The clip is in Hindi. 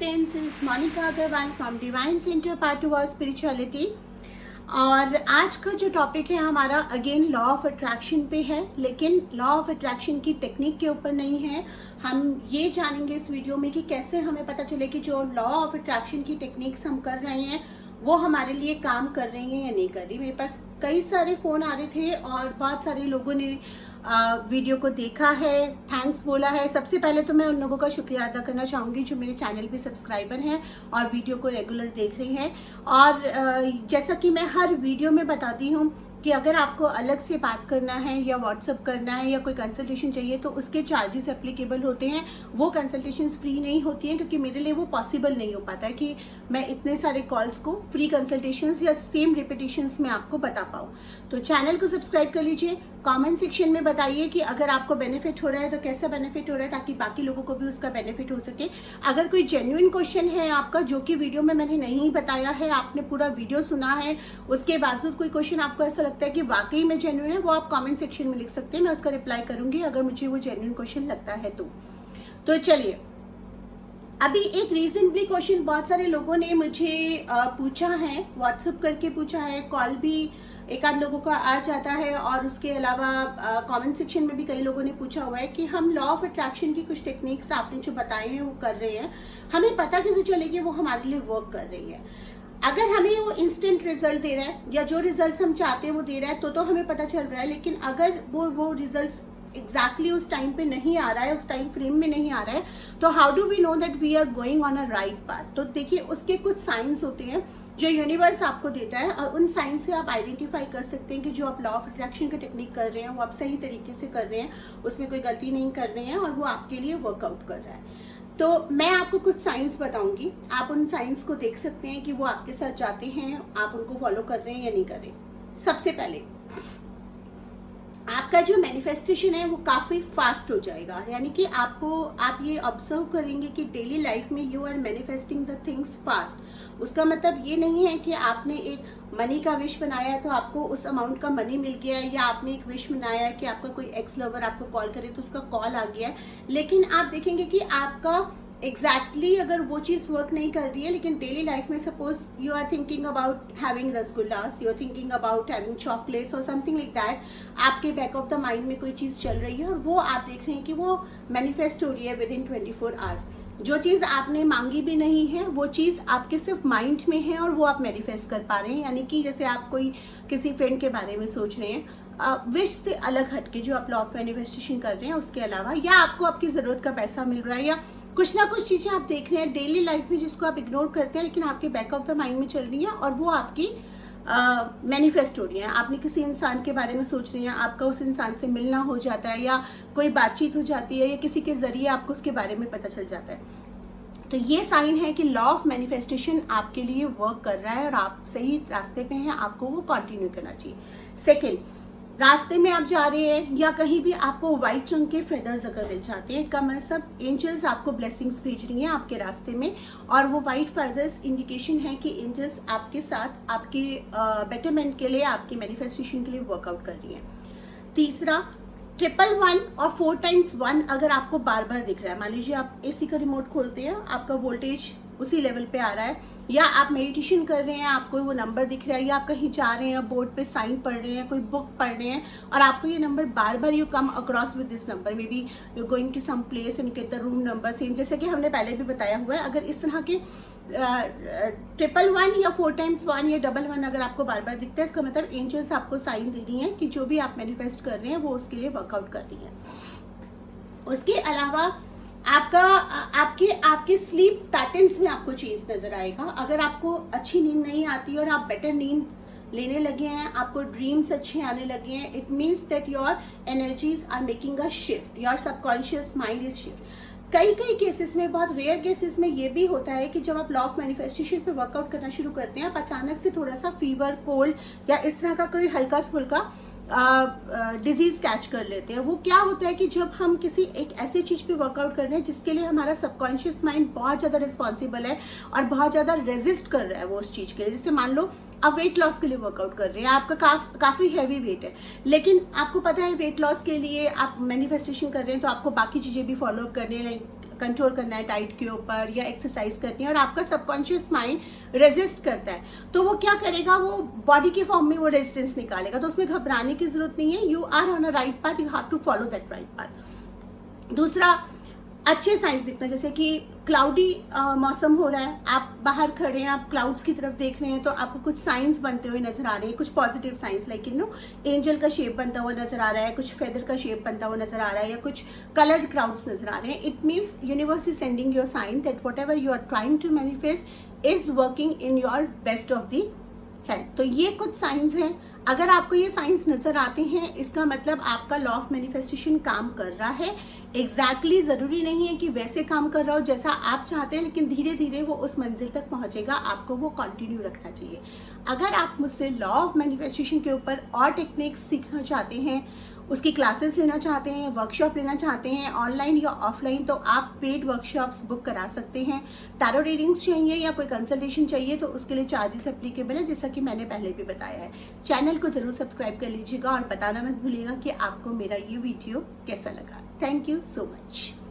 friends, this is Monica Agarwal from Divine Center Part 2 of Spirituality। और आज का जो टॉपिक है हमारा अगेन लॉ ऑफ अट्रैक्शन पे है, लेकिन लॉ ऑफ अट्रैक्शन की टेक्निक के ऊपर नहीं है। हम ये जानेंगे इस वीडियो में कि कैसे हमें पता चले कि जो लॉ ऑफ अट्रैक्शन की टेक्निक्स हम कर रहे हैं वो हमारे लिए काम कर रही हैं या नहीं कर रही। मेरे पास कई सारे फ़ोन आ रहे थे और बहुत सारे लोगों ने वीडियो को देखा है, थैंक्स बोला है। सबसे पहले तो मैं उन लोगों का शुक्रिया अदा करना चाहूँगी जो मेरे चैनल पे सब्सक्राइबर हैं और वीडियो को रेगुलर देख रही हैं। और जैसा कि मैं हर वीडियो में बताती हूँ कि अगर आपको अलग से बात करना है या व्हाट्सअप करना है या कोई कंसल्टेशन चाहिए तो उसके चार्जेस एप्लीकेबल होते हैं। वो कंसल्टेशंस फ्री नहीं होती हैं क्योंकि मेरे लिए वो पॉसिबल नहीं हो पाता है कि मैं इतने सारे कॉल्स को फ्री कंसल्टेशंस या सेम रिपीटेशंस में आपको बता पाऊँ। तो चैनल को सब्सक्राइब कर लीजिए, कमेंट सेक्शन में बताइए कि अगर आपको बेनिफिट हो रहा है तो कैसा बेनिफिट हो रहा है ताकि बाकी लोगों को भी उसका बेनिफिट हो सके। अगर कोई जेन्युइन क्वेश्चन है आपका जो कि वीडियो में मैंने नहीं बताया है, आपने पूरा वीडियो सुना है, उसके बावजूद कोई क्वेश्चन आपको ऐसा लगता है कि वाकई में जेन्युइन है, वो आप कमेंट सेक्शन में लिख सकते हैं। मैं उसका रिप्लाई करूंगी अगर मुझे वो जेन्युइन क्वेश्चन लगता है तो चलिए, अभी एक रिसेंटली क्वेश्चन बहुत सारे लोगों ने मुझे पूछा है, व्हाट्सएप करके पूछा है, कॉल भी एक आध लोगों का आ जाता है और उसके अलावा कमेंट सेक्शन में भी कई लोगों ने पूछा हुआ है कि हम लॉ ऑफ अट्रैक्शन की कुछ टेक्निक्स आपने जो बताए हैं वो कर रहे हैं, हमें पता कैसे चलेगी वो हमारे लिए वर्क कर रही है। अगर हमें वो इंस्टेंट रिजल्ट दे रहा है या जो रिजल्ट हम चाहते हैं वो दे रहा है तो हमें पता चल रहा है, लेकिन अगर वो रिजल्ट एग्जैक्टली उस टाइम पे नहीं आ रहा है, उस टाइम फ्रेम में नहीं आ रहा है, तो how do we know that we are going on a right path. तो देखिए, उसके कुछ साइंस होते हैं जो यूनिवर्स आपको देता है और उन साइंस से आप आइडेंटिफाई कर सकते हैं कि जो आप लॉ ऑफ अट्रैक्शन की टेक्निक कर रहे हैं वो आप सही तरीके से कर रहे हैं, उसमें कोई गलती नहीं कर रहे हैं और वो आपके लिए वर्कआउट कर रहा है। तो मैं आपको कुछ साइंस बताऊंगी, आप उन साइंस को देख सकते हैं कि वो आपके साथ जाते हैं, आप उनको फॉलो कर रहे हैं या नहीं कर रहे। सबसे पहले आपका जो मैनिफेस्टेशन है वो काफी फास्ट हो जाएगा, यानी कि आप ये ऑब्जर्व करेंगे कि डेली लाइफ में you are manifesting the things fast. उसका मतलब ये नहीं है कि आपने एक मनी का विश बनाया है तो आपको उस अमाउंट का मनी मिल गया है, या आपने एक विश बनाया है कि आपका कोई एक्स लवर आपको कॉल करे तो उसका कॉल आ गया है। लेकिन आप देखेंगे कि आपका एग्जैक्टली अगर वो चीज़ वर्क नहीं कर रही है, लेकिन डेली लाइफ में suppose you are thinking about having rasgullas, you are thinking about having chocolates और समथिंग लाइक दैट, आपके बैक ऑफ द माइंड में कोई चीज़ चल रही है और वो आप देख रहे हैं कि वो मैनिफेस्ट हो रही है विद इन 24 आवर्स। जो चीज़ आपने मांगी भी नहीं है वो चीज़ आपके सिर्फ माइंड में है और वो आप मैनिफेस्ट कर पा रहे हैं। यानी कि जैसे आप कोई किसी फ्रेंड के बारे में सोच रहे हैं विश से अलग हटके, जो आप लॉ ऑफ मैनिफेस्टेशन कर रहे हैं उसके अलावा, या आपको आपकी ज़रूरत का पैसा मिल रहा है, या कुछ ना कुछ चीज़ें आप देख रहे हैं डेली लाइफ में जिसको आप इग्नोर करते हैं लेकिन आपके बैक ऑफ द माइंड में चल रही है और वो आपकी मैनिफेस्ट हो रही है। आपने किसी इंसान के बारे में सोच रही हैं, आपका उस इंसान से मिलना हो जाता है या कोई बातचीत हो जाती है या किसी के जरिए आपको उसके बारे में पता चल जाता है। तो ये साइन है कि लॉ ऑफ मैनिफेस्टेशन आपके लिए वर्क कर रहा है और आप सही रास्ते पे हैं, आपको वो कंटिन्यू करना चाहिए। सेकेंड, रास्ते में आप जा रहे हैं या कहीं भी आपको व्हाइट रंग के फेदर्स अगर मिल जाते हैं, कम सब एंजल्स आपको ब्लेसिंग्स भेज रही हैं आपके रास्ते में, और वो व्हाइट फेदर्स इंडिकेशन है कि एंजल्स आपके साथ आपके बेटरमेंट के लिए, आपके मैनिफेस्टेशन के लिए वर्कआउट कर रही हैं। तीसरा, 111 और 4 times 1 अगर आपको बार बार दिख रहा है, मान लीजिए आप एसी का रिमोट खोलते हैं, आपका वोल्टेज उसी लेवल पे आ रहा है, या आप मेडिटेशन कर रहे हैं, आपको वो नंबर दिख रहा है, या आप कहीं जा रहे हैं बोर्ड पे साइन पढ़ रहे हैं, कोई बुक पढ़ रहे हैं और आपको ये नंबर बार बार you come across with this number, may be you going to some place and get the room number same, जैसे कि हमने पहले भी बताया हुआ है। अगर इस तरह के 111 या 4 times 1 या 11 अगर आपको बार बार दिखता है, इसका मतलब एंजल्स आपको साइन दे रही हैं कि जो भी आप मैनिफेस्ट कर रहे हैं वो उसके लिए वर्कआउट कर रही है। उसके अलावा आपके स्लीप पैटर्न्स में आपको चेंज नजर आएगा। अगर आपको अच्छी नींद नहीं आती और आप बेटर नींद लेने लगे हैं, आपको ड्रीम्स अच्छे आने लगे हैं, it means that your energies are making a shift, your subconscious mind is shift. कई केसेस में, बहुत रेयर केसेस में ये भी होता है कि जब आप लॉ ऑफ मैनिफेस्टेशन पे वर्कआउट करना शुरू करते हैं, आप अचानक से थोड़ा सा फीवर, कोल्ड या इस तरह का कोई हल्का फुल्का डिजीज कैच कर लेते हैं। वो क्या होता है कि जब हम किसी एक ऐसी चीज पे वर्कआउट कर रहे हैं जिसके लिए हमारा सबकॉन्शियस माइंड बहुत ज्यादा रिस्पॉन्सिबल है और बहुत ज्यादा रेजिस्ट कर रहा है वो उस चीज के लिए। जैसे मान लो आप वेट लॉस के लिए वर्कआउट कर रहे हैं, आपका काफी हैवी वेट है, लेकिन आपको पता है वेट लॉस के लिए आप मैनिफेस्टेशन कर रहे हैं तो आपको बाकी चीजें भी फॉलो अप करनी है, कंट्रोल करना है डाइट के ऊपर या एक्सरसाइज करनी है और आपका सबकॉन्शियस माइंड रेजिस्ट करता है, तो वो क्या करेगा, वो बॉडी के फॉर्म में वो रेजिस्टेंस निकालेगा। तो उसमें घबराने की जरूरत नहीं है, you are on a right path, you have to follow that right path. दूसरा, अच्छे साइंस दिखना, जैसे कि क्लाउडी मौसम हो रहा है, आप बाहर खड़े हैं, आप क्लाउड्स की तरफ देख रहे हैं, तो आपको कुछ साइंस बनते हुए नजर आ रहे हैं, कुछ positive science like you know angel का शेप बनता हुआ नजर आ रहा है, कुछ फेदर का शेप बनता हुआ नजर आ रहा है, या कुछ कलर्ड क्लाउड्स नजर आ रहे हैं। It means universe is sending your sign that whatever you are trying to manifest is working in your best of the health. तो ये कुछ साइंस हैं। अगर आपको ये साइंस नजर आते हैं, इसका मतलब आपका लॉ ऑफ मैनिफेस्टेशन काम कर रहा है। एग्जैक्टली जरूरी नहीं है कि वैसे काम कर रहा हो जैसा आप चाहते हैं, लेकिन धीरे धीरे वो उस मंजिल तक पहुंचेगा, आपको वो कंटिन्यू रखना चाहिए। अगर आप मुझसे लॉ ऑफ मैनिफेस्टेशन के ऊपर और टेक्निक्स सीखना चाहते हैं, उसकी क्लासेस लेना चाहते हैं, वर्कशॉप लेना चाहते हैं ऑनलाइन या ऑफलाइन, तो आप पेड वर्कशॉप्स बुक करा सकते हैं। टैरो रीडिंग्स चाहिए या कोई कंसल्टेशन चाहिए तो उसके लिए चार्जेस एप्लीकेबल है, जैसा कि मैंने पहले भी बताया है। चैनल को जरूर सब्सक्राइब कर लीजिएगा और बताना मत भूलिएगा कि आपको मेरा ये वीडियो कैसा लगा। Thank you so much.